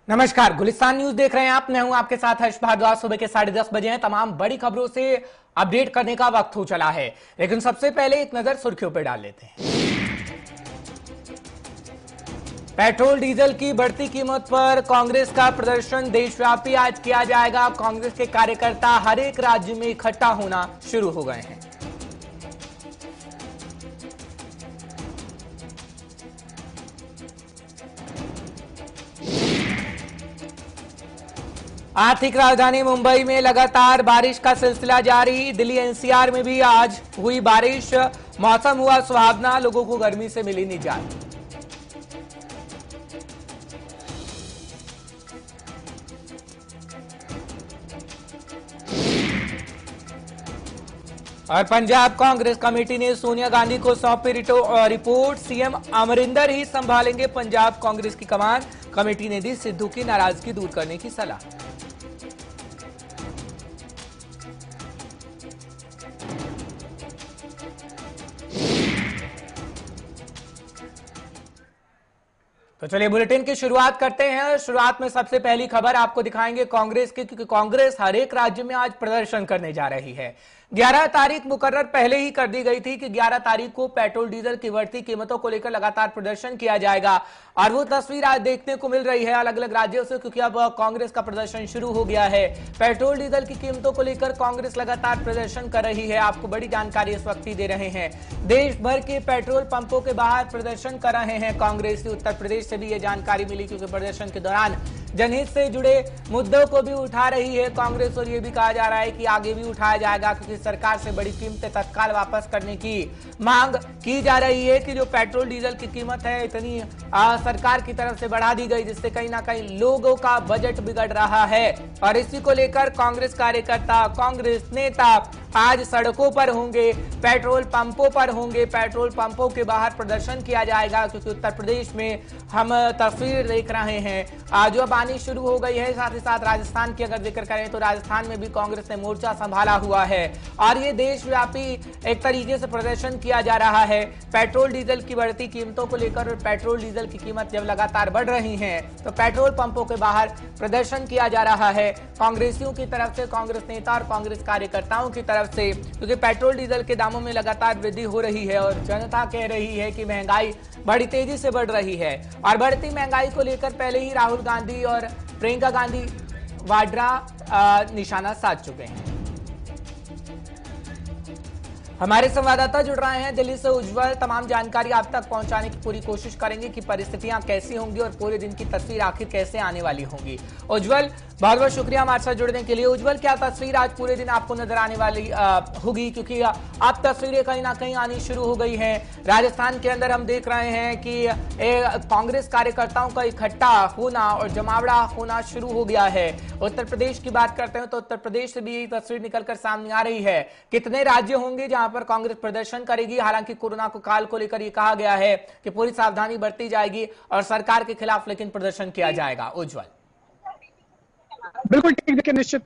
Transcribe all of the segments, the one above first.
नमस्कार, गुलिस्तान न्यूज देख रहे हैं आप। मैं हूं आपके साथ हर्ष भारद्वाज। सुबह के 10:30 बजे हैं। तमाम बड़ी खबरों से अपडेट करने का वक्त हो चला है, लेकिन सबसे पहले एक नजर सुर्खियों पर डाल लेते हैं। पेट्रोल डीजल की बढ़ती कीमत पर कांग्रेस का प्रदर्शन देशव्यापी आज किया जाएगा। कांग्रेस के कार्यकर्ता हर एक राज्य में इकट्ठा होना शुरू हो गए हैं। आर्थिक राजधानी मुंबई में लगातार बारिश का सिलसिला जारी। दिल्ली एनसीआर में भी आज हुई बारिश। मौसम हुआ सुहावना, लोगों को गर्मी से मिली निजात। और पंजाब कांग्रेस कमेटी ने सोनिया गांधी को सौंपी रिपोर्ट। सीएम अमरिंदर ही संभालेंगे पंजाब कांग्रेस की कमान। कमेटी ने दी सिद्धू की नाराजगी दूर करने की सलाह। तो चलिए बुलेटिन की शुरुआत करते हैं। शुरुआत में सबसे पहली खबर आपको दिखाएंगे कांग्रेस की, क्योंकि कांग्रेस हर एक राज्य में आज प्रदर्शन करने जा रही है। 11 तारीख मुकर्रर पहले ही कर दी गई थी कि 11 तारीख को पेट्रोल डीजल की बढ़ती कीमतों को लेकर लगातार प्रदर्शन किया जाएगा, और वो तस्वीर आज देखने को मिल रही है अलग अलग राज्यों से, क्योंकि अब कांग्रेस का प्रदर्शन शुरू हो गया है। पेट्रोल डीजल की कीमतों को लेकर कांग्रेस लगातार प्रदर्शन कर रही है। आपको बड़ी जानकारी इस वक्त ही दे रहे हैं। देश भर के पेट्रोल पंपों के बाहर प्रदर्शन कर रहे हैं कांग्रेस। उत्तर प्रदेश से भी ये जानकारी मिली, क्योंकि प्रदर्शन के दौरान जनहित से जुड़े मुद्दों को भी उठा रही है कांग्रेस, और ये भी कहा जा रहा है कि आगे भी उठाया जाएगा, क्योंकि सरकार से बड़ी कीमतें तत्काल वापस करने की मांग की जा रही है कि जो पेट्रोल डीजल की कीमत है इतनी सरकार की तरफ से बढ़ा दी गई, जिससे कहीं ना कहीं लोगों का बजट बिगड़ रहा है। और इसी को लेकर कांग्रेस कार्यकर्ता, कांग्रेस नेता आज सड़कों पर होंगे, पेट्रोल पंपों पर होंगे। पेट्रोल पंपों के बाहर प्रदर्शन किया जाएगा, क्योंकि उत्तर प्रदेश में हम तस्वीर देख रहे हैं आज अब आनी शुरू हो गई है। साथ ही साथ राजस्थान की अगर जिक्र करें तो राजस्थान में भी कांग्रेस ने मोर्चा संभाला हुआ है, और ये देशव्यापी एक तरीके से प्रदर्शन किया जा रहा है पेट्रोल डीजल की बढ़ती कीमतों को लेकर। और पेट्रोल डीजल की कीमत जब लगातार बढ़ रही है तो पेट्रोल पंपों के बाहर प्रदर्शन किया जा रहा है कांग्रेसियों की तरफ से, कांग्रेस नेता और कांग्रेस कार्यकर्ताओं की तरफ से, क्योंकि पेट्रोल डीजल के दामों में लगातार वृद्धि हो रही है और जनता कह रही है कि महंगाई बड़ी तेजी से बढ़ रही है। और बढ़ती महंगाई को लेकर पहले ही राहुल गांधी और प्रियंका गांधी वाड्रा निशाना साध चुके हैं। हमारे संवाददाता जुड़ रहे हैं दिल्ली से, उज्जवल। तमाम जानकारी आप तक पहुंचाने की पूरी कोशिश करेंगे कि परिस्थितियां कैसी होंगी और पूरे दिन की तस्वीर आखिर कैसे आने वाली होंगी। उज्जवल, बहुत बहुत शुक्रिया हमारे साथ जुड़ने के लिए। उज्जवल, क्या तस्वीर आज पूरे दिन आपको नजर आने वाली होगी, क्योंकि अब तस्वीरें कहीं ना कहीं आनी शुरू हो गई हैं। राजस्थान के अंदर हम देख रहे हैं कि कांग्रेस कार्यकर्ताओं का इकट्ठा होना और जमावड़ा होना शुरू हो गया है। उत्तर प्रदेश की बात करते हैं तो उत्तर प्रदेश से भी यही तस्वीर निकलकर सामने आ रही है। कितने राज्य होंगे जहां पर कांग्रेस प्रदर्शन करेगी? हालांकि कोरोना को काल को लेकर यह कहा गया है कि पूरी सावधानी बरती जाएगी और सरकार के खिलाफ लेकिन प्रदर्शन किया जाएगा। उज्जवल, बिल्कुल ठीक। देखिए, निश्चित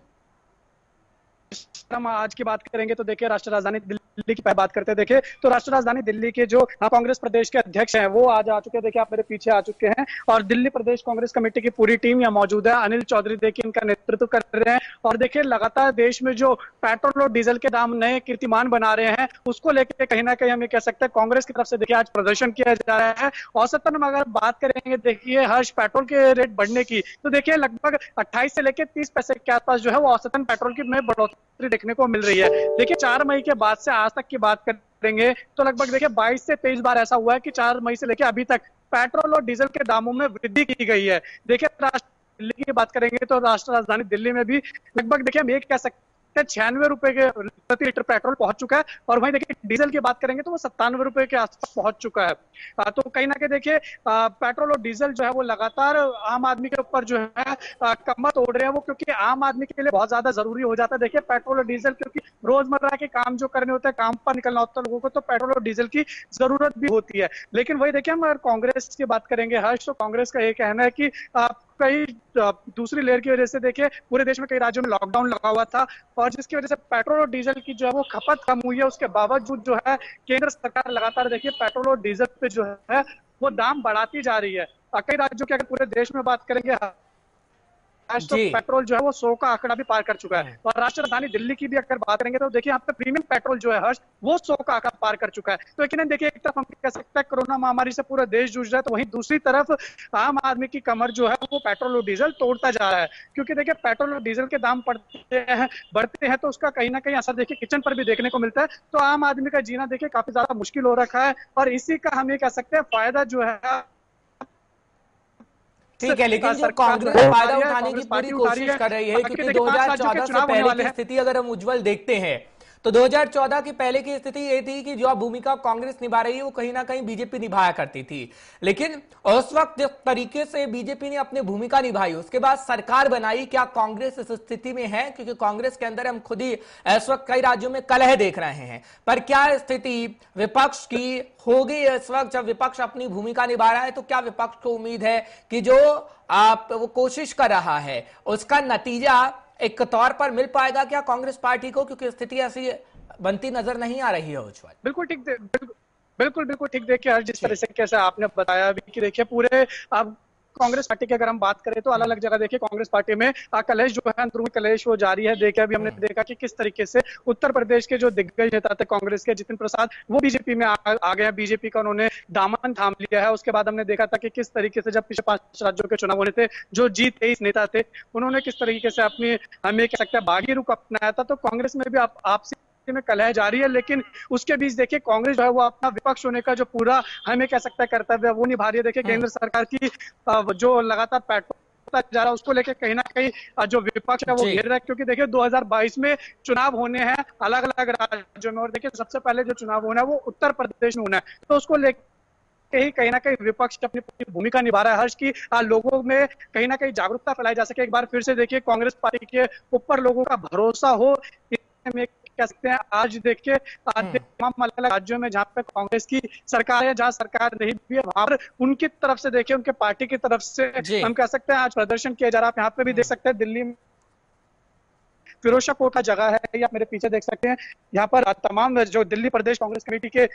हम आज की बात करेंगे तो देखिए राष्ट्रीय राजधानी दिल्ली की बात करते हैं। देखिए तो राष्ट्रीय राजधानी दिल्ली के जो कांग्रेस प्रदेश के अध्यक्ष हैं वो आज आ चुके हैं। देखिए आप मेरे पीछे आ चुके हैं, और दिल्ली प्रदेश कांग्रेस कमेटी की पूरी टीम यहाँ मौजूद है। अनिल चौधरी देखिए इनका नेतृत्व कर रहे हैं। और देखिए लगातार देश में जो पेट्रोल और डीजल के दाम नए कीर्तिमान बना रहे हैं, उसको लेकर कहीं ना कहीं हम ये कह सकते हैं कांग्रेस की तरफ से देखिए आज प्रदर्शन किया जा रहा है। औसतन हम अगर बात करेंगे देखिए हर्ष पेट्रोल के रेट बढ़ने की, तो देखिए लगभग 28 से लेकर 30 पैसे के आसपास जो है वो औसतन पेट्रोल की में बढ़ोतरी देखने को मिल रही है। देखिए 4 मई के बाद से आज तक की बात करेंगे तो लगभग देखिए 22 से 23 बार ऐसा हुआ है कि 4 मई से लेकर अभी तक पेट्रोल और डीजल के दामों में वृद्धि की गई है। देखिए दिल्ली की बात करेंगे तो राष्ट्रीय राजधानी दिल्ली में भी लगभग देखिए हम ये कह सकते 96 रुपए के प्रति लीटर पेट्रोल पहुंच चुका है, और वहीं देखिए डीजल की बात करेंगे तो वो 97 रुपए के आसपास पहुंच चुका है। तो कहीं ना कहीं देखिए पेट्रोल और डीजल जो है वो लगातार आम आदमी के ऊपर जो है कमर तोड़ रहे हैं वो, क्योंकि आम आदमी के लिए बहुत ज्यादा जरूरी हो जाता है। देखिए पेट्रोल और डीजल, क्योंकि रोजमर्रा के काम जो करने होते हैं, काम पर निकलना होता है लोगों को, तो पेट्रोल और डीजल की जरूरत भी होती है। लेकिन वही देखिए हम अगर कांग्रेस की बात करेंगे हर्ष, तो कांग्रेस का ये कहना है कि कई दूसरी लेयर की वजह से देखिए पूरे देश में कई राज्यों में लॉकडाउन लगा हुआ था, और जिसकी वजह से पेट्रोल और डीजल की जो है वो खपत कम हुई है। उसके बावजूद जो है केंद्र सरकार लगातार देखिए पेट्रोल और डीजल पे जो है वो दाम बढ़ाती जा रही है। कई राज्यों की अगर पूरे देश में बात करेंगे आज तो जी। पेट्रोल जो है वो 100 का आंकड़ा भी पार कर चुका है। और राष्ट्रीय राजधानी दिल्ली की भी अगर बात करेंगे तो देखिए यहाँ पे प्रीमियम पेट्रोल जो है हर्ष, वो 100 का आंकड़ा पार कर चुका है। तो यकीनन देखिए एक तरफ हम कह सकते हैं कोरोना महामारी से पूरा देश जूझ रहा है, तो वहीं दूसरी तरफ आम आदमी की कमर जो है वो पेट्रोल और डीजल तोड़ता जा रहा है। क्योंकि देखिए पेट्रोल और डीजल के दाम बढ़ते हैं तो उसका कहीं ना कहीं असर देखिए किचन पर भी देखने को मिलता है। तो आम आदमी का जीना देखिए काफी ज्यादा मुश्किल हो रखा है, और इसी का हम ये कह सकते हैं फायदा जो है ठीक है, लेकिन जो सरकार जो कांग्रेस है फायदा कांग्रेस उठाने की पूरी पार्टी उठा रही कोशिश है। कर रही है, बाकी क्योंकि देखिए 5 राज्यों के 2014 से चुनाव होने पहले वाले की हैं। स्थिति अगर हम उज्जवल देखते हैं तो 2014 की पहले की स्थिति ये थी कि जो भूमिका कांग्रेस निभा रही है वो कहीं ना कहीं बीजेपी निभाया करती थी। लेकिन उस वक्त जिस तरीके से बीजेपी ने अपनी भूमिका निभाई, उसके बाद सरकार बनाई, क्या कांग्रेस इस स्थिति में है? क्योंकि कांग्रेस के अंदर हम खुद ही इस वक्त कई राज्यों में कलह देख रहे हैं, पर क्या स्थिति विपक्ष की होगी इस वक्त जब विपक्ष अपनी भूमिका निभा रहा है? तो क्या विपक्ष को उम्मीद है कि जो आप वो कोशिश कर रहा है उसका नतीजा एक तौर पर मिल पाएगा क्या कांग्रेस पार्टी को? क्योंकि स्थिति ऐसी बनती नजर नहीं आ रही है उज्जवल। बिल्कुल ठीक बिल्कुल ठीक देखिए हर जिस तरह से कैसे आपने बताया अभी कि देखिए पूरे अब कांग्रेस पार्टी की अगर हम बात करें तो अलग अलग जगह देखिए कांग्रेस पार्टी में कलेश जो है अंदरूनी कलेश वो जारी है। देखिए अभी हमने देखा कि किस तरीके से उत्तर प्रदेश के जो दिग्गज नेता थे कांग्रेस के, जितिन प्रसाद, वो बीजेपी में आ गए हैं, बीजेपी का उन्होंने दामन थाम लिया है। उसके बाद हमने देखा था कि किस तरीके से जब पिछले 5 राज्यों के चुनाव होने थे, जो G23 नेता थे उन्होंने किस तरीके से अपनी हमें कह सकते हैं बागी रुख अपनाया था। तो कांग्रेस में भी आपसी में कलह जारी है, लेकिन उसके बीच देखिए कांग्रेस जो है वो अपना विपक्ष होने का जो पूरा हमें कह सकता है कर्तव्य है वो निभा रही है। देखिए केंद्र सरकार की जो लगातार पेट्रोल जा रहा है उसको लेकर कहीं ना कहीं जो विपक्ष है वो घेर रहा है। क्योंकि देखिए 2022 में चुनाव होने हैं अलग अलग राज्यों में, और देखिए सबसे पहले जो चुनाव होना है वो उत्तर प्रदेश में होना है। तो उसको लेकर कहीं ना कहीं विपक्ष अपनी पूरी भूमिका निभा रहा है हर्ष की लोगों में कहीं ना कहीं जागरूकता फैलाई जा सके। एक बार फिर से देखिए कांग्रेस पार्टी के ऊपर लोगों का भरोसा हो, में कह सकते हैं। आज देखिए तमाम अलग अलग राज्यों में जहां पे कांग्रेस की सरकार है, जहां सरकार नहीं भी है, वहां पर उनकी तरफ से देखिए उनके पार्टी की तरफ से हम कह सकते हैं आज प्रदर्शन किया जा रहा है। आप यहाँ पे भी देख सकते हैं दिल्ली में फिरोजशाह कोट का जगह है, या मेरे पीछे देख सकते हैं यहाँ पर तमाम जो दिल्ली प्रदेश कांग्रेस कमेटी के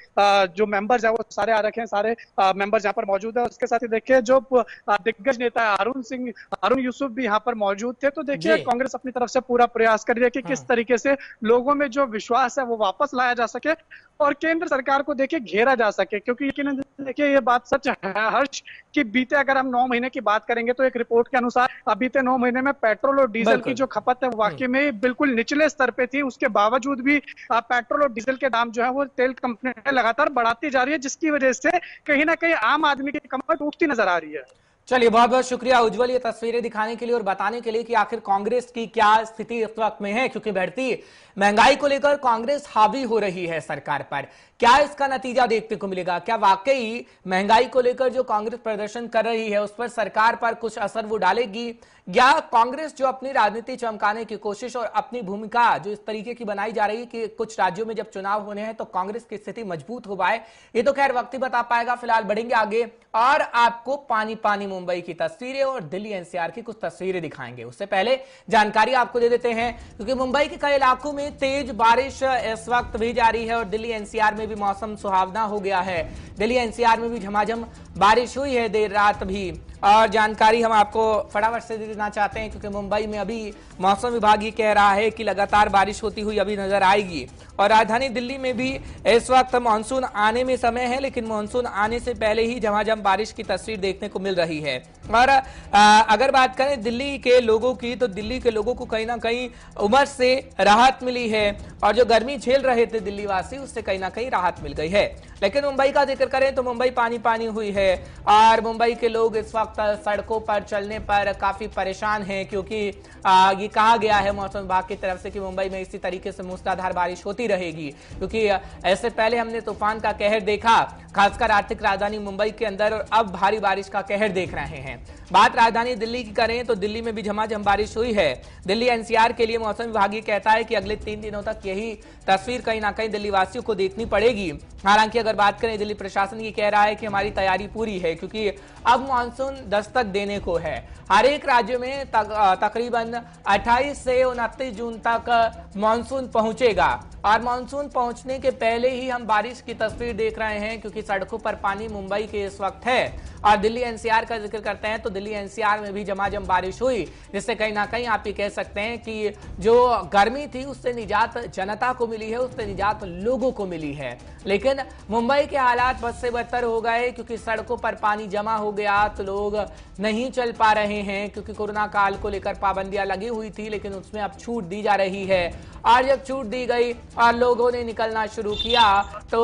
जो मेंबर्स हैं वो सारे आ रखे हैं, सारे मेंबर्स यहाँ पर मौजूद है। उसके साथ ही देखिए जो दिग्गज नेता है अरुण यूसुफ भी यहाँ पर मौजूद थे। तो देखिए कांग्रेस अपनी तरफ से पूरा प्रयास कर रही है कि किस तरीके से लोगों में जो विश्वास है वो वापस लाया जा सके और केंद्र सरकार को देखिए घेरा जा सके। क्योंकि यकीनन देखिए ये बात सच है हर्ष कि बीते अगर हम 9 महीने की बात करेंगे तो एक रिपोर्ट के अनुसार बीते 9 महीने में पेट्रोल और डीजल की जो खपत है वाकई में बिल्कुल निचले स्तर पे थी। उसके बावजूद भी पेट्रोल और डीजल के दाम जो है वो तेल कंपनी लगातार बढ़ाती जा रही है, जिसकी वजह से कहीं ना कहीं आम आदमी की कमर टूटती नजर आ रही है। चलिए, बहुत बहुत शुक्रिया उज्जवल ये तस्वीरें दिखाने के लिए और बताने के लिए कि आखिर कांग्रेस की क्या स्थिति इस वक्त में है। क्योंकि बढ़ती महंगाई को लेकर कांग्रेस हावी हो रही है सरकार पर। क्या इसका नतीजा देखने को मिलेगा? क्या वाकई महंगाई को लेकर जो कांग्रेस प्रदर्शन कर रही है उस पर सरकार पर कुछ असर वो डालेगी, या कांग्रेस जो अपनी राजनीति चमकाने की कोशिश और अपनी भूमिका जो इस तरीके की बनाई जा रही है कि कुछ राज्यों में जब चुनाव होने हैं तो कांग्रेस की स्थिति मजबूत हो पाए, ये तो खैर वक्त ही बता पाएगा। फिलहाल बढ़ेंगे आगे और आपको पानी पानी मुंबई की तस्वीरें और दिल्ली एनसीआर की कुछ तस्वीरें दिखाएंगे। उससे पहले जानकारी आपको दे देते हैं क्योंकि मुंबई के कई इलाकों में तेज बारिश इस वक्त भी जारी है और दिल्ली एनसीआर में भी मौसम सुहावना हो गया है। दिल्ली एनसीआर में भी झमाझम बारिश हुई है देर रात भी, और जानकारी हम आपको फटाफट से दे देना चाहते हैं क्योंकि मुंबई में अभी मौसम विभाग ये कह रहा है कि लगातार बारिश होती हुई अभी नजर आएगी। और राजधानी दिल्ली में भी इस वक्त मानसून आने में समय है, लेकिन मानसून आने से पहले ही झमाझम बारिश की तस्वीर देखने को मिल रही है। और अगर बात करें दिल्ली के लोगों की तो दिल्ली के लोगों को कहीं ना कहीं उमस से राहत मिली है और जो गर्मी झेल रहे थे दिल्ली वासी उससे कहीं ना कहीं राहत मिल गई है। लेकिन मुंबई का जिक्र करें तो मुंबई पानी पानी हुई है और मुंबई के लोग इस वक्त सड़कों पर चलने पर काफी परेशान हैं क्योंकि ये कहा गया है मौसम विभाग की तरफ से कि मुंबई में इसी तरीके से मूसलाधार बारिश होती रहेगी। क्योंकि ऐसे पहले हमने तूफान का कहर देखा खासकर आर्थिक राजधानी मुंबई के अंदर, और अब भारी बारिश का कहर देख रहे हैं। बात राजधानी दिल्ली की करें तो दिल्ली में भी झमाझम बारिश हुई है। दिल्ली एनसीआर के लिए मौसम विभाग ये कहता है कि अगले 3 दिनों तक यही तस्वीर कहीं ना कहीं दिल्ली वासियों को देखनी पड़ेगी। हालांकि अगर बात करें दिल्ली प्रशासन ये कह रहा है कि हमारी तैयारी पूरी है क्योंकि अब मानसून दस्तक देने को है। हर एक राज्य में तकरीबन 28 से 29 जून तक मानसून पहुंचेगा और मानसून पहुंचने के पहले ही हम बारिश की तस्वीर देख रहे हैं, क्योंकि सड़कों पर पानी मुंबई के इस वक्त है। और दिल्ली एनसीआर का जिक्र करते हैं तो दिल्ली एनसीआर में भी झमाझम बारिश हुई, जिससे कहीं ना कहीं आप ये कह सकते हैं कि जो गर्मी थी उससे निजात जनता को मिली है, उससे निजात लोगों को मिली है। लेकिन मुंबई के हालात बद से बदतर हो गए, क्योंकि सड़कों पर पानी जमा हो गया तो लोग नहीं चल पा रहे हैं, क्योंकि कोरोना काल को लेकर पाबंदियां लगी हुई थी, लेकिन उसमें अब छूट दी जा रही है। और जब छूट दी गई और लोगों ने निकलना शुरू किया तो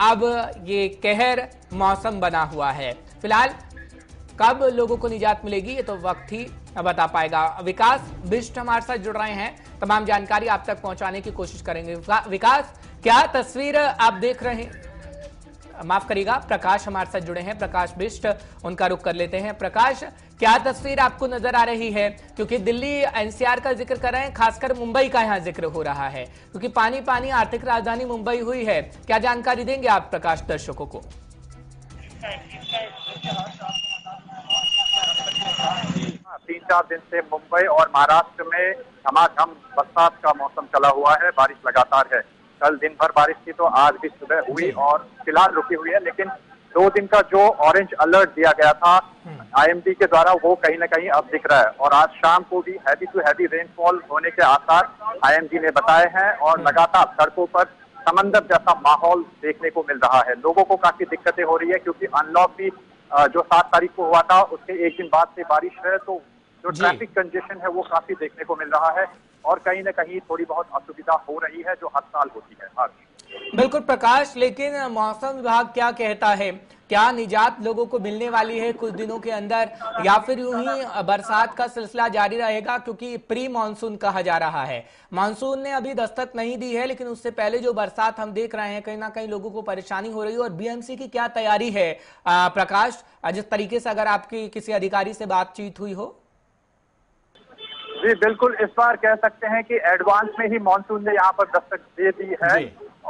अब ये कहर मौसम बना हुआ है। फिलहाल कब लोगों को निजात मिलेगी ये तो वक्त ही बता पाएगा। विकास बिष्ट हमारे साथ जुड़ रहे हैं, तमाम जानकारी आप तक पहुंचाने की कोशिश करेंगे। विकास, क्या तस्वीर आप देख रहे हैं? माफ करिएगा, प्रकाश हमारे साथ जुड़े हैं, प्रकाश बिष्ट, उनका रुख कर लेते हैं। प्रकाश, क्या तस्वीर आपको नजर आ रही है? क्योंकि दिल्ली एनसीआर का जिक्र कर रहे हैं, खासकर मुंबई का यहां जिक्र हो रहा है, क्योंकि पानी पानी आर्थिक राजधानी मुंबई हुई है। क्या जानकारी देंगे आप प्रकाश दर्शकों को? 3-4 दिन से मुंबई और महाराष्ट्र में झमाझम बरसात का मौसम चला हुआ है, बारिश लगातार है। कल दिन भर बारिश थी तो आज भी सुबह हुई और फिलहाल रुकी हुई है, लेकिन 2 दिन का जो ऑरेंज अलर्ट दिया गया था आईएमडी के द्वारा वो कहीं ना कहीं अब दिख रहा है। और आज शाम को भी हैवी टू हैवी रेनफॉल होने के आसार आईएमडी ने बताए हैं और लगातार सड़कों पर समंदर जैसा माहौल देखने को मिल रहा है। लोगों को काफी दिक्कतें हो रही है, क्योंकि अनलॉक भी जो 7 तारीख को हुआ था उसके एक दिन बाद से बारिश है, तो जो ट्रैफिक कंजेशन है वो काफी देखने को मिल रहा है और कहीं ना कहीं थोड़ी बहुत असुविधा हो रही है, जो हर साल होती है। बिल्कुल प्रकाश, लेकिन मौसम विभाग क्या कहता है? क्या निजात लोगों को मिलने वाली है कुछ दिनों के अंदर, या फिर यूं ही बरसात का सिलसिला जारी रहेगा? क्योंकि प्री मानसून कहा जा रहा है, मानसून ने अभी दस्तक नहीं दी है, लेकिन उससे पहले जो बरसात हम देख रहे हैं कहीं ना कहीं लोगों को परेशानी हो रही है। और बीएमसी की क्या तैयारी है प्रकाश, जिस तरीके से अगर आपकी किसी अधिकारी से बातचीत हुई हो? जी बिल्कुल, इस बार कह सकते हैं कि एडवांस में ही मानसून ने यहाँ पर दस्तक दे दी है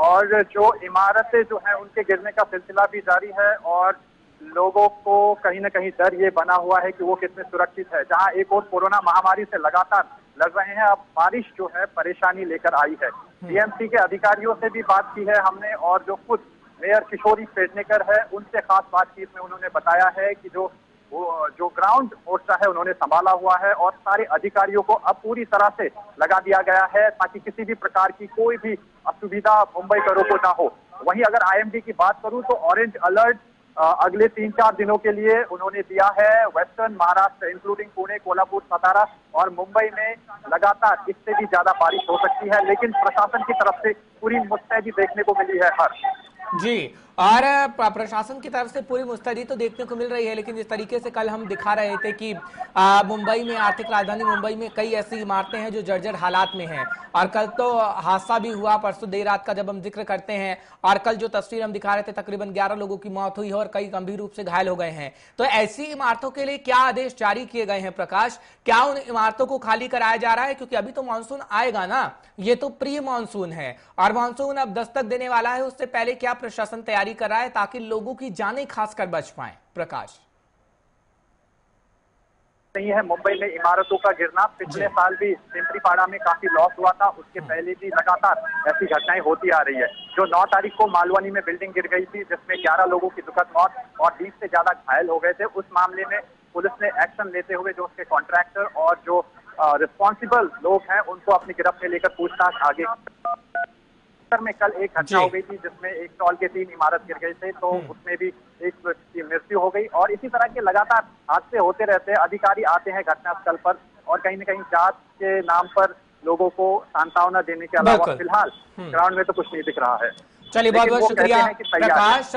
और जो इमारतें जो है उनके गिरने का सिलसिला भी जारी है और लोगों को कहीं ना कहीं डर ये बना हुआ है कि वो कितने सुरक्षित है। जहाँ एक और कोरोना महामारी से लगातार लड़ रहे हैं, अब बारिश जो है परेशानी लेकर आई है। बीएमसी के अधिकारियों से भी बात की है हमने और जो खुद मेयर किशोरी पेडनेकर है उनसे खास बातचीत में उन्होंने बताया है कि जो ग्राउंड मोर्चा है उन्होंने संभाला हुआ है और सारे अधिकारियों को अब पूरी तरह से लगा दिया गया है ताकि किसी भी प्रकार की कोई भी असुविधा मुंबई करों को ना हो। वहीं अगर आईएमडी की बात करूं तो ऑरेंज अलर्ट अगले 3-4 दिनों के लिए उन्होंने दिया है। वेस्टर्न महाराष्ट्र इंक्लूडिंग पुणे, कोल्हापुर, सातारा और मुंबई में लगातार इससे भी ज्यादा बारिश हो सकती है, लेकिन प्रशासन की तरफ से पूरी मुस्तैदी देखने को मिली है। जी, और प्रशासन की तरफ से पूरी मुस्तैदी तो देखने को मिल रही है, लेकिन जिस तरीके से कल हम दिखा रहे थे कि मुंबई में, आर्थिक राजधानी मुंबई में कई ऐसी इमारतें हैं जो जर्जर हालात में हैं, और कल तो हादसा भी हुआ परसों देर रात का जब हम जिक्र करते हैं, और कल जो तस्वीर हम दिखा रहे थे तकरीबन 11 लोगों की मौत हुई है और कई गंभीर रूप से घायल हो गए हैं। तो ऐसी इमारतों के लिए क्या आदेश जारी किए गए हैं प्रकाश? क्या उन इमारतों को खाली कराया जा रहा है? क्योंकि अभी तो मानसून आएगा ना, ये तो प्री मानसून है और मानसून अब दस्तक देने वाला है, उससे पहले क्या प्रशासन तैयारी कर रहा है ताकि लोगों की जानें खासकर बच पाएं? प्रकाश, नहीं है मुंबई में इमारतों का गिरना, पिछले साल भी सिमरीपाड़ा में काफी लॉस हुआ था, उसके पहले भी लगातार ऐसी घटनाएं होती आ रही है। जो 9 तारीख को मालवनी में बिल्डिंग गिर गई थी जिसमें 11 लोगों की दुखद मौत और 20 से ज्यादा घायल हो गए थे, उस मामले में पुलिस ने एक्शन लेते हुए जो उसके कॉन्ट्रैक्टर और जो रिस्पॉन्सिबल लोग हैं उनको अपनी गिरफ्त में लेकर पूछताछ आगे में कल एक घटना हो गई थी जिसमें एक स्टॉल के 3 इमारत गिर गए थे, तो उसमें भी एक की मृत्यु हो गई और इसी तरह के लगातार हादसे होते रहते हैं। अधिकारी आते हैं घटनास्थल पर और कहीं न कहीं जांच के नाम पर लोगों को सांत्वना देने के अलावा फिलहाल ग्राउंड में तो कुछ नहीं दिख रहा है। चलिए, बहुत बहुत शुक्रिया प्रकाश,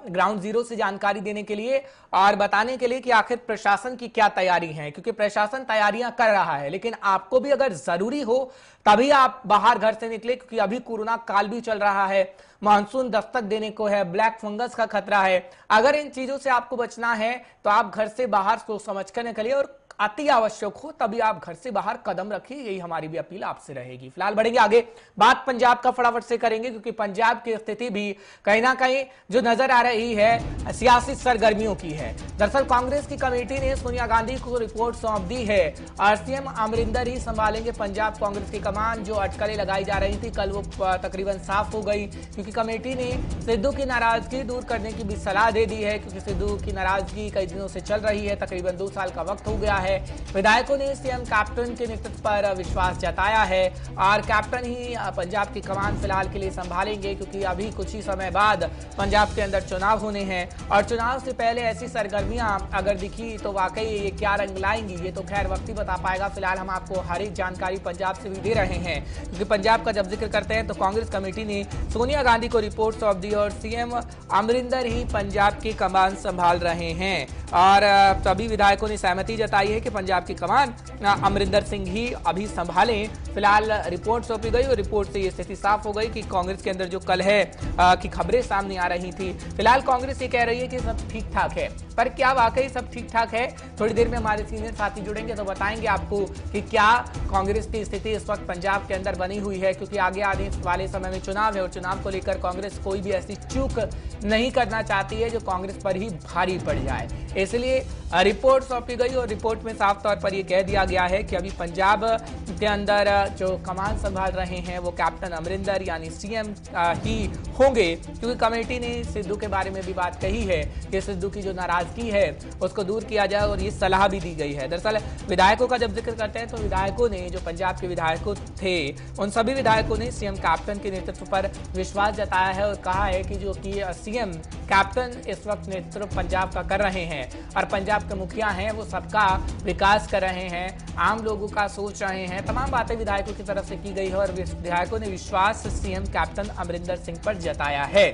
ग्राउंड जीरो से जानकारी देने के लिए और बताने के लिए कि आखिर प्रशासन की क्या तैयारी है, क्योंकि प्रशासन तैयारियां कर रहा है, लेकिन आपको भी अगर जरूरी हो तभी आप बाहर घर से निकले, क्योंकि अभी कोरोना काल भी चल रहा है, मानसून दस्तक देने को है, ब्लैक फंगस का खतरा है। अगर इन चीजों से आपको बचना है तो आप घर से बाहर सोच समझ कर निकलिए और अति आवश्यक हो तभी आप घर से बाहर कदम रखिए, यही हमारी भी अपील आपसे रहेगी। फिलहाल बढ़ेंगे आगे, बात पंजाब का फटाफट से करेंगे, क्योंकि पंजाब की स्थिति भी कहीं ना कहीं जो नजर आ रही है सियासी सरगर्मियों की है। दरअसल कांग्रेस की कमेटी ने सोनिया गांधी को रिपोर्ट सौंप दी है और सीएम अमरिंदर ही संभालेंगे पंजाब कांग्रेस की कमान। जो अटकलें लगाई जा रही थी कल वो तकरीबन साफ हो गई, क्योंकि कमेटी ने सिद्धू की नाराजगी दूर करने की भी सलाह दे दी है, क्योंकि सिद्धू की नाराजगी कई दिनों से चल रही है, तकरीबन 2 साल का वक्त हो गया है। विधायकों ने सीएम कैप्टन के नेतृत्व पर विश्वास जताया है और कैप्टन ही पंजाब की कमान फिलहाल के लिए संभालेंगे, क्योंकि अभी कुछ ही समय बाद पंजाब के अंदर चुनाव होने हैं और चुनाव से पहले ऐसी सरगर्मियां अगर दिखी तो वाकई ये क्या रंग लाएंगी ये तो खैर वक्त ही बता पाएगा। फिलहाल हम आपको हर एक जानकारी पंजाब से भी दे रहे हैं, क्योंकि पंजाब का जब जिक्र करते हैं तो कांग्रेस कमेटी ने सोनिया गांधी को रिपोर्ट सौंप दी और सीएम अमरिंदर ही पंजाब की कमान संभाल रहे हैं और सभी विधायकों ने सहमति जताई है कि पंजाब की कमान अमरिंदर सिंह ही अभी संभालें। फिलहाल रिपोर्ट सौंपी गई और रिपोर्ट से ये स्थिति साफ हो गई कि कांग्रेस के अंदर जो कल है की खबरें सामने आ रही थी, फिलहाल कांग्रेस ये कह रही है कि सब ठीक ठाक है, पर क्या वाकई सब ठीक ठाक है? थोड़ी देर में हमारे सीनियर साथी जुड़ेंगे तो बताएंगे आपको कि क्या कांग्रेस की स्थिति इस वक्त पंजाब के अंदर बनी हुई है, क्योंकि आगे आने वाले समय में चुनाव है और चुनाव को लेकर कांग्रेस कोई भी ऐसी चूक नहीं करना चाहती है जो कांग्रेस पर ही भारी पड़ जाए। इसलिए रिपोर्ट सौंपी गई और रिपोर्ट में साफ तौर पर यह कह दिया गया है कि अभी पंजाब के अंदर जो कमान संभाल रहे हैं वो कैप्टन अमरिंदर यानी सीएम ही होंगे, क्योंकि कमेटी ने सिद्धू के बारे में भी बात कही है कि सिद्धू की जो नाराजगी है उसको दूर किया जाए और ये सलाह भी दी गई है। दरअसल विधायकों का जब जिक्र करते हैं तो विधायकों ने जो पंजाब के विधायकों थे उन सभी विधायकों ने सीएम कैप्टन के नेतृत्व पर विश्वास जताया है और कहा है कि जो कि सीएम कैप्टन इस वक्त नेतृत्व पंजाब का कर रहे हैं और पंजाब के मुखिया हैं वो सबका विकास कर रहे हैं, आम लोगों का सोच रहे हैं, तमाम बातें विधायकों की तरफ से की गई है और विधायकों ने विश्वास सीएम कैप्टन अमरिंदर सिंह पर जताया है।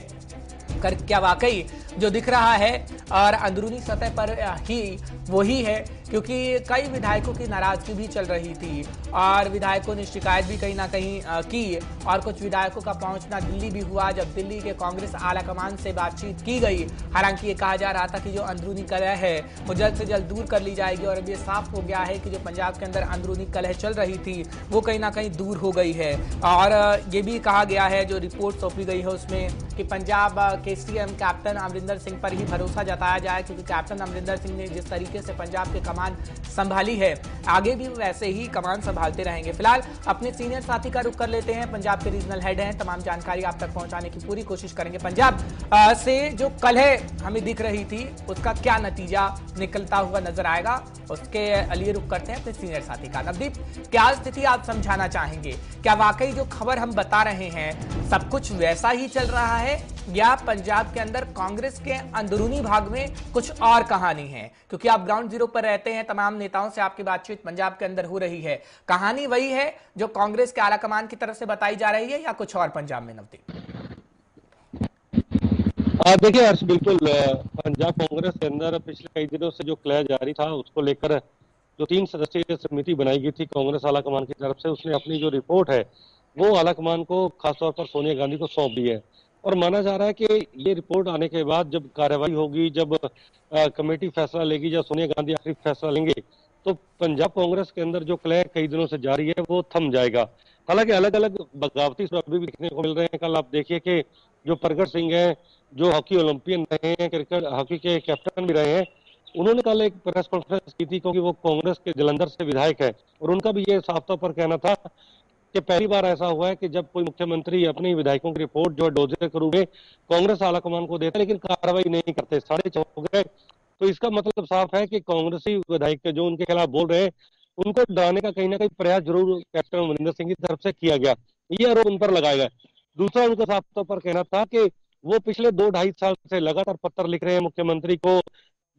कर क्या वाकई जो दिख रहा है और अंदरूनी सतह पर ही वही है, क्योंकि कई विधायकों की नाराजगी भी चल रही थी और विधायकों ने शिकायत भी कहीं ना कहीं की और कुछ विधायकों का पहुंचना दिल्ली भी हुआ। जब दिल्ली के कांग्रेस आलाकमान से बातचीत की गई, हालांकि ये कहा जा रहा था कि जो अंदरूनी कलह है वो जल्द से जल्द दूर कर ली जाएगी और अब ये साफ हो गया है कि जो पंजाब के अंदर अंदरूनी कलह चल रही थी वो कहीं ना कहीं दूर हो गई है। और ये भी कहा गया है जो रिपोर्ट सौंपी गई है उसमें कि पंजाब के सीएम कैप्टन अमरिंदर सिंह पर ही भरोसा जताया जाए, क्योंकि कैप्टन अमरिंदर सिंह ने जिस तरीके से पंजाब के कमान संभाली है आगे भी वैसे ही कमान संभालते रहेंगे। फिलहाल अपने सीनियर साथी का रुख कर लेते हैं, पंजाब के रीजनल हेड हैं, तमाम जानकारी आप तक पहुंचाने की पूरी कोशिश करेंगे। पंजाब से जो कलह हमें दिख रही थी उसका क्या नतीजा निकलता हुआ नजर आएगा, उसके लिए रुख करते हैं अपने सीनियर साथी का। नवदीप, क्या स्थिति आप समझाना चाहेंगे? क्या वाकई जो खबर हम बता रहे हैं सब कुछ वैसा ही चल रहा है या पंजाब के अंदर कांग्रेस के अंदरूनी भाग में कुछ और कहानी है? क्योंकि आप ग्राउंड जीरो पर रहते हैं, तमाम नेताओं से आपकी बातचीत पंजाब के अंदर हो रही है, कहानी वही है जो कांग्रेस के आलाकमान की तरफ से बताई जा रही है या कुछ और पंजाब में? नवदीप, देखिए हर्ष, बिल्कुल पंजाब कांग्रेस के अंदर पिछले कई दिनों से जो कलह जारी था उसको लेकर जो 3 सदस्यीय समिति बनाई गई थी कांग्रेस आलाकमान की तरफ से, उसने अपनी जो रिपोर्ट है वो आलाकमान को खासतौर पर सोनिया गांधी को सौंप दी है और माना जा रहा है कि ये रिपोर्ट आने के बाद जब कार्रवाई होगी, जब कमेटी फैसला लेगी, जब सोनिया गांधी आखिरी फैसला लेंगे तो पंजाब कांग्रेस के अंदर जो कलह कई दिनों से जारी है वो थम जाएगा। हालांकि अलग अलग बगावती सबब भी देखने को मिल रहे हैं। कल आप देखिए कि जो प्रगट सिंह है, जो हॉकी ओलंपियन रहे हैं, क्रिकेट हॉकी के कैप्टन भी रहे हैं, उन्होंने कल एक प्रेस कॉन्फ्रेंस की थी, क्योंकि वो कांग्रेस के जलंधर से विधायक है और उनका भी ये साफ तौर पर कहना था कि पहली बार ऐसा हुआ है कि जब कोई मुख्यमंत्री अपनी विधायकों की रिपोर्ट जो डोजे के रूप में कांग्रेस आलाकमान को देता है लेकिन कार्रवाई नहीं करते, 6.5 हो गए। तो इसका मतलब साफ है कि कांग्रेसी विधायक जो उनके खिलाफ बोल रहे हैं उनको डराने का कहीं ना कहीं प्रयास जरूर कैप्टन अमरिंदर सिंह की तरफ से किया गया, ये आरोप उन पर लगाया गया। दूसरा, उनका साफ तौर पर कहना था कि वो पिछले 2-2.5 साल से लगातार पत्र लिख रहे हैं मुख्यमंत्री को,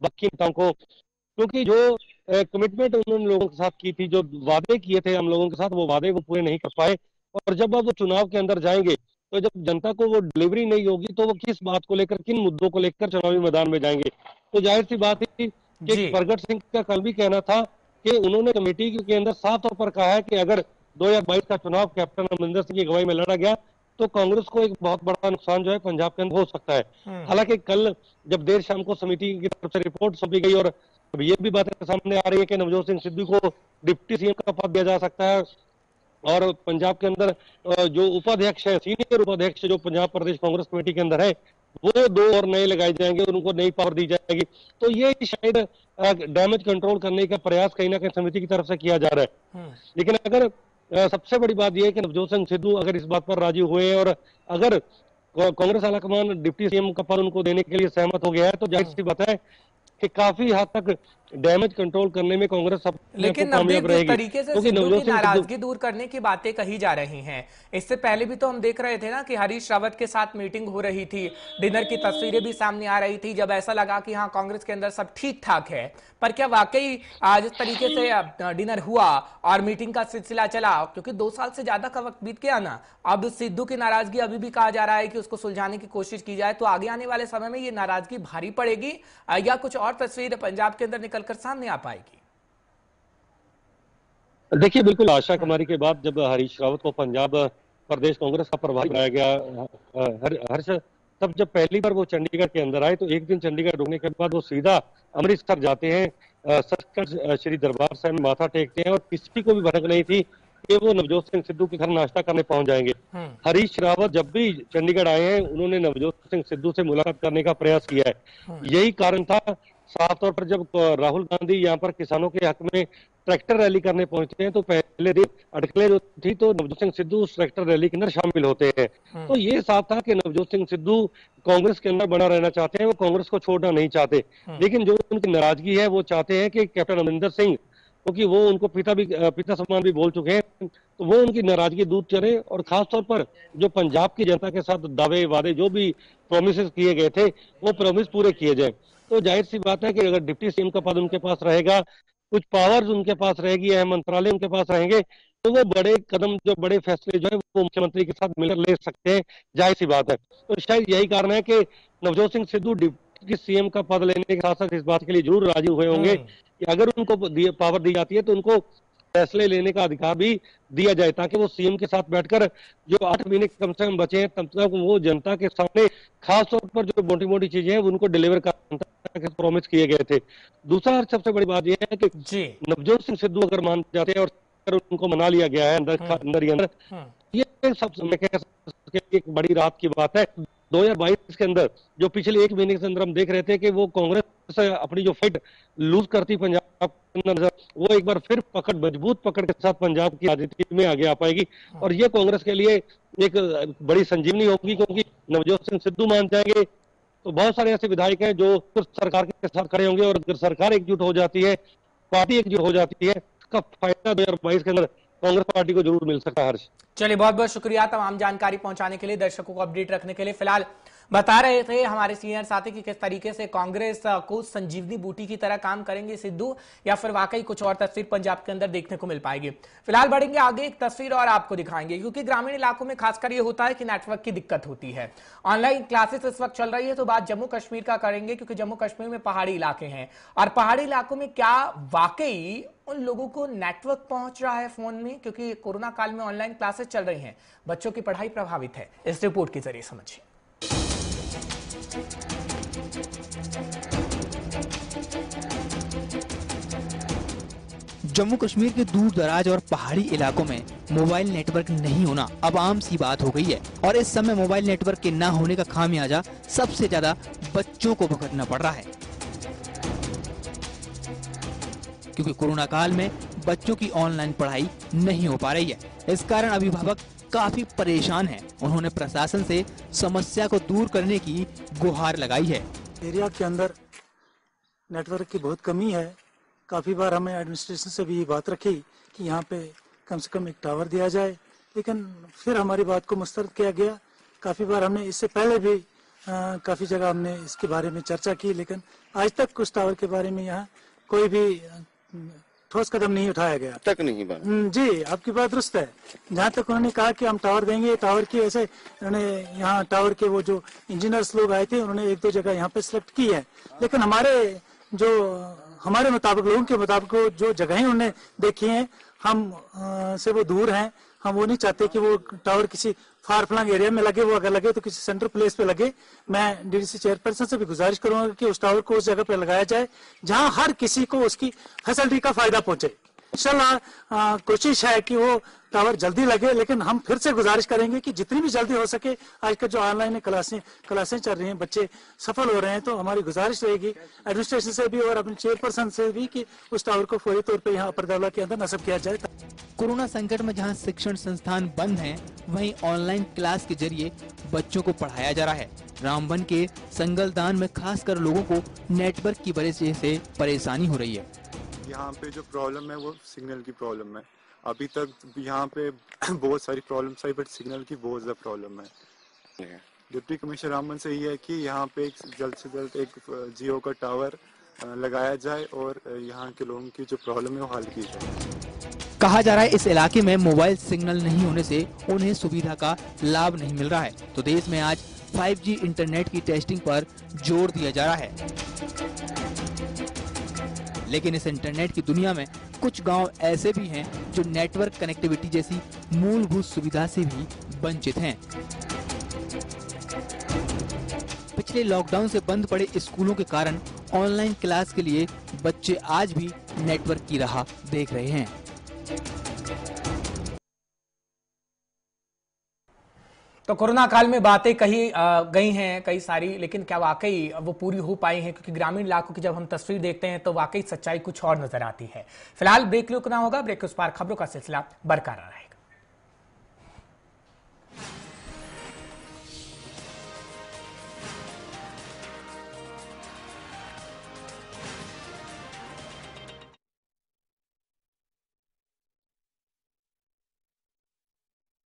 बाकी नेताओं को, क्योंकि जो कमिटमेंट उन्होंने लोगों के साथ की थी, जो वादे किए थे हम लोगों के साथ, वो वादे वो पूरे नहीं कर पाए और जब अब वो चुनाव के अंदर जाएंगे तो जब जनता को वो डिलीवरी नहीं होगी तो वो किस बात को लेकर, किन मुद्दों को लेकर चुनावी मैदान में जाएंगे। तो जाहिर सी बात है कि प्रगट सिंह का कल भी कहना था कि उन्होंने कमेटी के अंदर साफ तौर पर कहा है कि अगर 2022 का चुनाव कैप्टन अमरिंदर सिंह की अगुवाई में लड़ा गया तो कांग्रेस को एक बहुत बड़ा नुकसान जो है पंजाब के अंदर हो सकता है। हालांकि कल जब देर शाम को समिति की तरफ से रिपोर्ट सौंपी गई और अब ये भी बातें सामने आ रही है कि नवजोत सिंह सिद्धू को डिप्टी सीएम का पद दिया जा सकता है, और पंजाब के अंदर जो उपाध्यक्ष है, सीनियर उपाध्यक्ष जो पंजाब प्रदेश कांग्रेस कमेटी के अंदर है, वो 2 और नए लगाए जाएंगे और उनको नई पावर दी जाएगी। तो ये शायद डैमेज कंट्रोल करने का प्रयास कहीं ना कहीं समिति की तरफ से किया जा रहा है। लेकिन अगर सबसे बड़ी बात यह है कि नवजोत सिंह सिद्धू अगर इस बात पर राजी हुए और अगर कांग्रेस आलाकमान डिप्टी सीएम का पद उनको देने के लिए सहमत हो गया है, तो जाहिर सी बात है कि काफी हद तक डैमेज कंट्रोल करने में कांग्रेस लेकिन नवदीप जिस तरीके से सिद्धू की नाराजगी दूर करने की बातें कही जा रही हैं, इससे पहले भी तो हम देख रहे थे ना कि हरीश रावत के साथ मीटिंग हो रही थी, डिनर की तस्वीरें भी सामने आ रही थी, जब ऐसा लगा कि हाँ कांग्रेस के अंदर सब ठीक ठाक है। पर क्या वाकई आज इस तरीके से डिनर हुआ और मीटिंग का सिलसिला चला, क्योंकि 2 साल से ज्यादा का वक्त बीत गया ना, अब सिद्धू की नाराजगी अभी भी कहा जा रहा है कि उसको सुलझाने की कोशिश की जाए, तो आगे आने वाले समय में ये नाराजगी भारी पड़ेगी या कुछ और तस्वीर पंजाब के अंदर निकलकर सामने आ पाएगी? देखिए, बिल्कुल आशा कुमारी के बाद जब हरीश रावत को पंजाब प्रदेश कांग्रेस का प्रभारी बनाया गया, हर्ष, तब जब पहली बार वो चंडीगढ़ के अंदर आए तो एक दिन चंडीगढ़ रुकने के बाद वो सीधा अमृतसर जाते हैं, सचखंड श्री दरबार साहिब में माथा टेकते हैं और किसी को भी भनक नहीं थी कि वो नवजोत सिंह सिद्धू के घर नाश्ता करने पहुंच जाएंगे। हरीश रावत जब भी चंडीगढ़ आए हैं, उन्होंने नवजोत सिंह सिद्धू से मुलाकात करने का प्रयास किया है। यही कारण था साफ तौर पर जब राहुल गांधी यहाँ पर किसानों के हक में ट्रैक्टर रैली करने पहुंचते हैं तो पहले दिन अटकलें जो थी तो नवजोत सिंह सिद्धू उस ट्रैक्टर रैली के अंदर शामिल होते हैं। तो ये साफ था कि नवजोत सिंह सिद्धू कांग्रेस के अंदर बना रहना चाहते हैं, वो कांग्रेस को छोड़ना नहीं चाहते। लेकिन जो उनकी नाराजगी है वो चाहते हैं कि कैप्टन अमरिंदर सिंह, क्योंकि वो उनको पिता समान भी बोल चुके हैं, तो वो उनकी नाराजगी दूर करे और खासतौर पर जो पंजाब की जनता के साथ दावे वादे जो भी प्रोमिस किए गए थे वो प्रोमिस पूरे किए जाए। तो जाहिर सी बात है कि अगर डिप्टी सीएम का पद उनके पास रहेगा, कुछ पावर्स उनके पास रहेगी, अहम मंत्रालय उनके पास रहेंगे, तो वो बड़े कदम, जो बड़े फैसले जो है वो मुख्यमंत्री के साथ मिलकर ले सकते हैं, जाहिर सी बात है। तो शायद यही कारण है कि नवजोत सिंह सिद्धू डिप्टी सीएम का पद लेने के साथ साथ इस बात के लिए जरूर राजी हुए होंगे कि अगर उनको पावर दी जाती है तो उनको फैसले लेने का अधिकार भी दिया जाए, ताकि वो सीएम के साथ बैठकर जो 8 महीने कम से कम बचे हैं तब तक वो जनता के सामने खास तौर पर जो मोटी मोटी चीजें हैं उनको डिलीवर कर प्रॉमिस किए गए थे। दूसरा सबसे बड़ी बात यह है कि नवजोत सिंह सिद्धू अगर मान जाते हैं और उनको मना लिया गया है अंदर ही अंदर, ये सब एक बड़ी राहत की बात है। 2022 के अंदर जो पिछले 1 महीने के अंदर हम देख रहे थे कि वो कांग्रेस अपनी जो फाइट लूज करती पंजाब के अंदर, वो एक बार फिर मजबूत पकड़ के साथ पंजाब की राजनीति में आगे आ पाएगी और ये कांग्रेस के लिए एक बड़ी संजीवनी होगी, क्योंकि नवजोत सिंह सिद्धू मान जाएंगे तो बहुत सारे ऐसे विधायक हैं जो सरकार के साथ खड़े होंगे और अगर सरकार एकजुट हो जाती है, पार्टी एकजुट हो जाती है, इसका फायदा 2022 के अंदर कांग्रेस पार्टी को जरूर मिल सकता है। हर्ष, चलिए बहुत बहुत शुक्रिया तमाम जानकारी पहुंचाने के लिए, दर्शकों को अपडेट रखने के लिए। फिलहाल बता रहे थे हमारे सीनियर साथी कि किस तरीके से कांग्रेस को संजीवनी बूटी की तरह काम करेंगे सिद्धू, या फिर वाकई कुछ और तस्वीर पंजाब के अंदर देखने को मिल पाएगी। फिलहाल बढ़ेंगे आगे, एक तस्वीर और आपको दिखाएंगे, क्योंकि ग्रामीण इलाकों में खासकर ये होता है कि नेटवर्क की दिक्कत होती है। ऑनलाइन क्लासेस इस वक्त चल रही है, तो बात जम्मू कश्मीर का करेंगे, क्योंकि जम्मू कश्मीर में पहाड़ी इलाके हैं और पहाड़ी इलाकों में क्या वाकई उन लोगों को नेटवर्क पहुंच रहा है फोन में, क्योंकि कोरोना काल में ऑनलाइन क्लासेस चल रही हैं, बच्चों की पढ़ाई प्रभावित है। इस रिपोर्ट के जरिए समझिए। जम्मू कश्मीर के दूर दराज और पहाड़ी इलाकों में मोबाइल नेटवर्क नहीं होना अब आम सी बात हो गई है और इस समय मोबाइल नेटवर्क के ना होने का खामियाजा सबसे ज्यादा बच्चों को भुगतना पड़ रहा है, क्योंकि कोरोना काल में बच्चों की ऑनलाइन पढ़ाई नहीं हो पा रही है। इस कारण अभिभावक काफी परेशान हैं। उन्होंने प्रशासन से समस्या को दूर करने की गुहार लगाई है। एरिया के अंदर नेटवर्क की बहुत कमी है। काफी बार हमें एडमिनिस्ट्रेशन से भी ये बात रखी कि यहाँ पे कम से कम एक टावर दिया जाए, लेकिन फिर हमारी बात को मुस्तरद किया गया। काफी बार हमने इससे पहले भी काफी जगह हमने इसके बारे में चर्चा की, लेकिन आज तक उस टावर के बारे में यहाँ कोई भी ठोस कदम नहीं उठाया गया। तक नहीं बना। जी, आपकी बात दुरुस्त है। जहाँ तक उन्होंने कहा कि हम टावर देंगे, टावर की ऐसे उन्होंने यहाँ टावर के वो जो इंजीनियर्स लोग आए थे उन्होंने 1-2 जगह यहाँ पे सिलेक्ट की है, लेकिन हमारे मुताबिक, लोगों के मुताबिक जो जगहें उन्होंने देखी हैं हम से वो दूर हैं। हम वो नहीं चाहते कि वो टावर किसी फार फ्लंग एरिया में लगे, वो अगर लगे तो किसी सेंट्रल प्लेस पे लगे। मैं डीडीसी चेयरपर्सन से भी गुजारिश करूंगा कि उस टावर को उस जगह पे लगाया जाए जहां हर किसी को उसकी फैसिलिटी का फायदा पहुंचे। इंशाल्लाह कोशिश है कि वो टावर जल्दी लगे, लेकिन हम फिर से गुजारिश करेंगे कि जितनी भी जल्दी हो सके, आजकल जो ऑनलाइन क्लासें चल रही हैं, बच्चे सफल हो रहे हैं, तो हमारी गुजारिश रहेगी एडमिनिस्ट्रेशन से भी और अपने चेयरपर्सन से भी कि उस टावर को फौरी तौर पे यहाँ अपर दौला के अंदर नस्ब किया जाए। कोरोना संकट में जहां शिक्षण संस्थान बंद हैं, वहीं ऑनलाइन क्लास के जरिए बच्चों को पढ़ाया जा रहा है। रामबन के संगलदान में खासकर लोगों को नेटवर्क की वजह से परेशानी हो रही है। यहाँ पे जो प्रॉब्लम है वो सिग्नल की प्रॉब्लम है। अभी तक यहाँ पे बहुत सारी प्रॉब्लम्स आई, बट सिग्नल की बहुत ज़्यादा प्रॉब्लम है। डिप्टी कमिश्नर रामबन से ये है कि यहाँ पे जल्द से जल्द एक जियो का टावर लगाया जाए और यहाँ के लोगों की जो प्रॉब्लम है वो हल की जाए। कहा जा रहा है इस इलाके में मोबाइल सिग्नल नहीं होने से उन्हें सुविधा का लाभ नहीं मिल रहा है। तो देश में आज 5G इंटरनेट की टेस्टिंग पर जोर दिया जा रहा है, लेकिन इस इंटरनेट की दुनिया में कुछ गांव ऐसे भी हैं जो नेटवर्क कनेक्टिविटी जैसी मूलभूत सुविधा से भी वंचित हैं। पिछले लॉकडाउन से बंद पड़े स्कूलों के कारण ऑनलाइन क्लास के लिए बच्चे आज भी नेटवर्क की राह देख रहे हैं। तो कोरोना काल में बातें कही गई हैं कई सारी, लेकिन क्या वाकई वो पूरी हो पाई हैं? क्योंकि ग्रामीण इलाकों की जब हम तस्वीर देखते हैं तो वाकई सच्चाई कुछ और नजर आती है। फिलहाल ब्रेक रुकना होगा, ब्रेक के उस पार खबरों का सिलसिला बरकरार रहेगा।